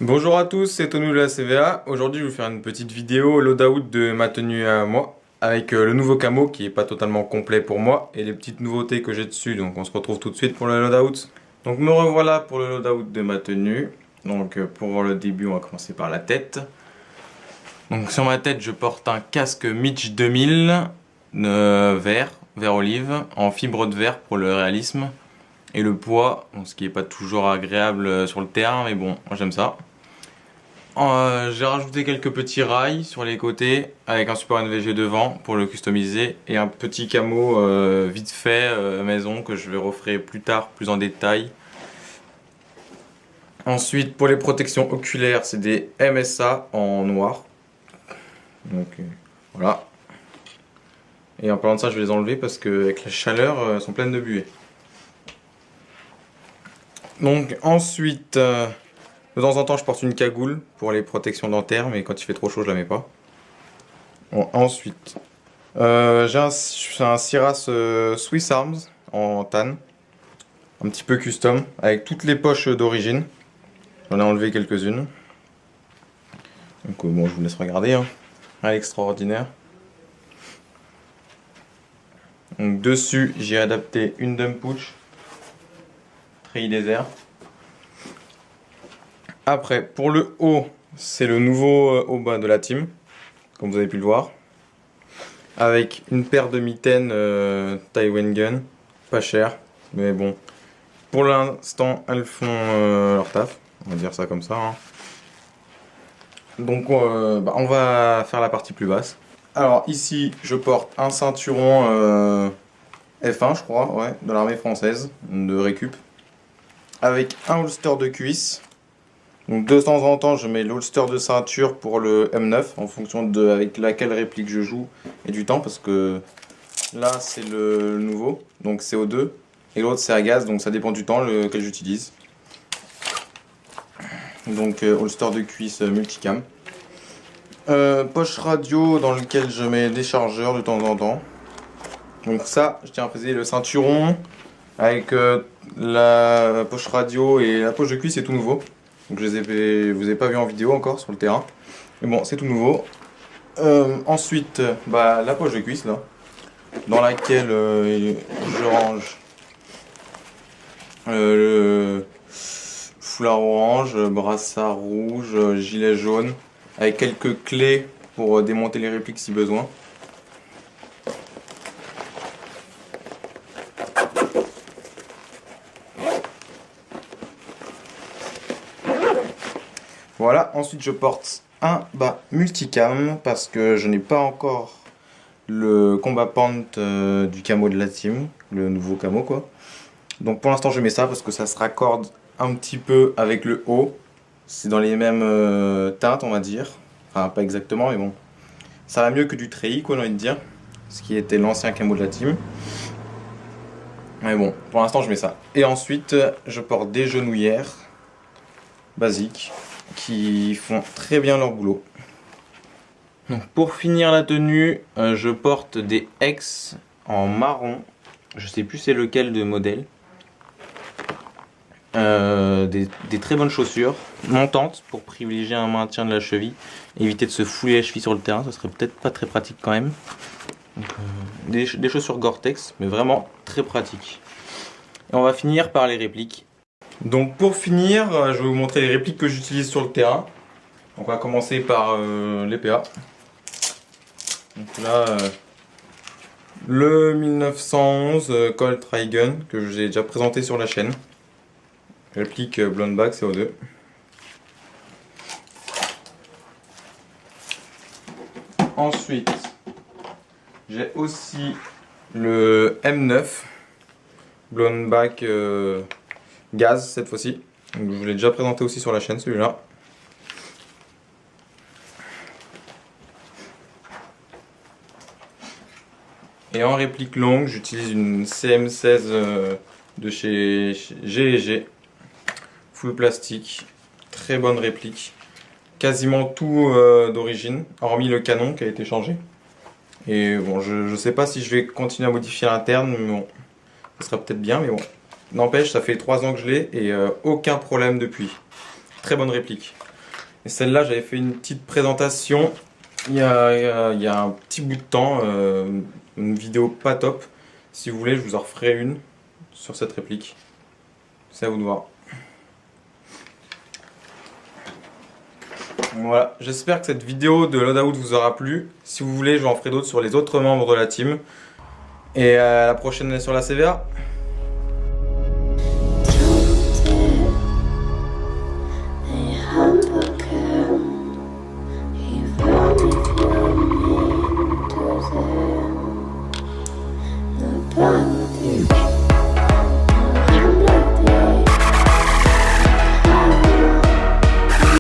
Bonjour à tous, c'est Tonu de la CVA. Aujourd'hui, je vais vous faire une petite vidéo loadout de ma tenue à moi avec le nouveau camo qui est pas totalement complet pour moi et les petites nouveautés que j'ai dessus. Donc, on se retrouve tout de suite pour le loadout. Donc, me revoilà pour le loadout de ma tenue. Donc, pour le début, on va commencer par la tête. Donc, sur ma tête, je porte un casque Mitch 2000 vert olive en fibre de verre pour le réalisme. Et le poids, bon, ce qui n'est pas toujours agréable sur le terrain, mais bon, moi j'aime ça. J'ai rajouté quelques petits rails sur les côtés avec un support NVG devant pour le customiser et un petit camo vite fait maison que je vais referai plus tard, plus en détail. Ensuite, pour les protections oculaires, c'est des MSA en noir. Donc voilà. Et en parlant de ça, je vais les enlever parce qu'avec la chaleur, elles sont pleines de buée. Donc ensuite, de temps en temps je porte une cagoule pour les protections dentaires, mais quand il fait trop chaud je la mets pas. Bon, ensuite, j'ai un Siras Swiss Arms en tan, un petit peu custom, avec toutes les poches d'origine. J'en ai enlevé quelques-unes. Donc bon, je vous laisse regarder, hein. À l'extraordinaire. Donc dessus j'ai adapté une dump pouch. Désert. Après, pour le haut, c'est le nouveau haut bas de la team, comme vous avez pu le voir, avec une paire de mitaines Taiwan Gun, pas cher, mais bon, pour l'instant, elles font leur taf, on va dire ça comme ça. Hein. Donc, on va faire la partie plus basse. Alors ici, je porte un ceinturon F1, je crois, ouais, de l'armée française, de récup. Avec un holster de cuisse. Donc de temps en temps je mets l'holster de ceinture pour le M9 en fonction de avec laquelle réplique je joue et du temps, parce que là c'est le nouveau, donc CO2, et l'autre c'est à gaz, donc ça dépend du temps lequel j'utilise. Donc holster de cuisse multicam. Poche radio dans lequel je mets des chargeurs de temps en temps. Donc ça, je tiens à préciser, le ceinturon avec la poche radio et la poche de cuisse, c'est tout nouveau. Donc je vous ai pas vu en vidéo encore sur le terrain. Mais bon, c'est tout nouveau. Ensuite, la poche de cuisse là, dans laquelle je range le foulard orange, brassard rouge, gilet jaune, avec quelques clés pour démonter les répliques si besoin. Voilà, ensuite je porte un bas multicam parce que je n'ai pas encore le combat pant du camo de la team, le nouveau camo quoi. Donc pour l'instant je mets ça parce que ça se raccorde un petit peu avec le haut. C'est dans les mêmes teintes on va dire. Enfin pas exactement mais bon. Ça va mieux que du treillis quoi, j'ai envie de dire. Ce qui était l'ancien camo de la team. Mais bon, pour l'instant je mets ça. Et ensuite je porte des genouillères basiques qui font très bien leur boulot. Donc pour finir la tenue, je porte des X en marron. Je sais plus c'est lequel de modèle. Des très bonnes chaussures montantes pour privilégier un maintien de la cheville. Éviter de se fouler la cheville sur le terrain, ça serait peut-être pas très pratique quand même. Donc, des chaussures Gore-Tex, mais vraiment très pratiques. Et on va finir par les répliques. Donc pour finir, je vais vous montrer les répliques que j'utilise sur le terrain. Donc on va commencer par les PA. Donc là, le 1911 Colt Raygun que j'ai déjà présenté sur la chaîne. Réplique Blonde Bag CO2. Ensuite, j'ai aussi le M9 Blonde Bag gaz cette fois-ci. Je vous l'ai déjà présenté aussi sur la chaîne celui-là. Et en réplique longue, j'utilise une CM16 de chez G&G. Full plastique. Très bonne réplique. Quasiment tout d'origine, hormis le canon qui a été changé. Et bon, je sais pas si je vais continuer à modifier l'interne, mais bon, ça sera peut-être bien, mais bon. N'empêche, ça fait 3 ans que je l'ai et aucun problème depuis. Très bonne réplique. Et celle-là, j'avais fait une petite présentation il y a un petit bout de temps, une vidéo pas top. Si vous voulez, je vous en referai une sur cette réplique. C'est à vous de voir. Voilà, j'espère que cette vidéo de loadout vous aura plu. Si vous voulez, j'en ferai d'autres sur les autres membres de la team. Et à la prochaine sur la CVA. Bye.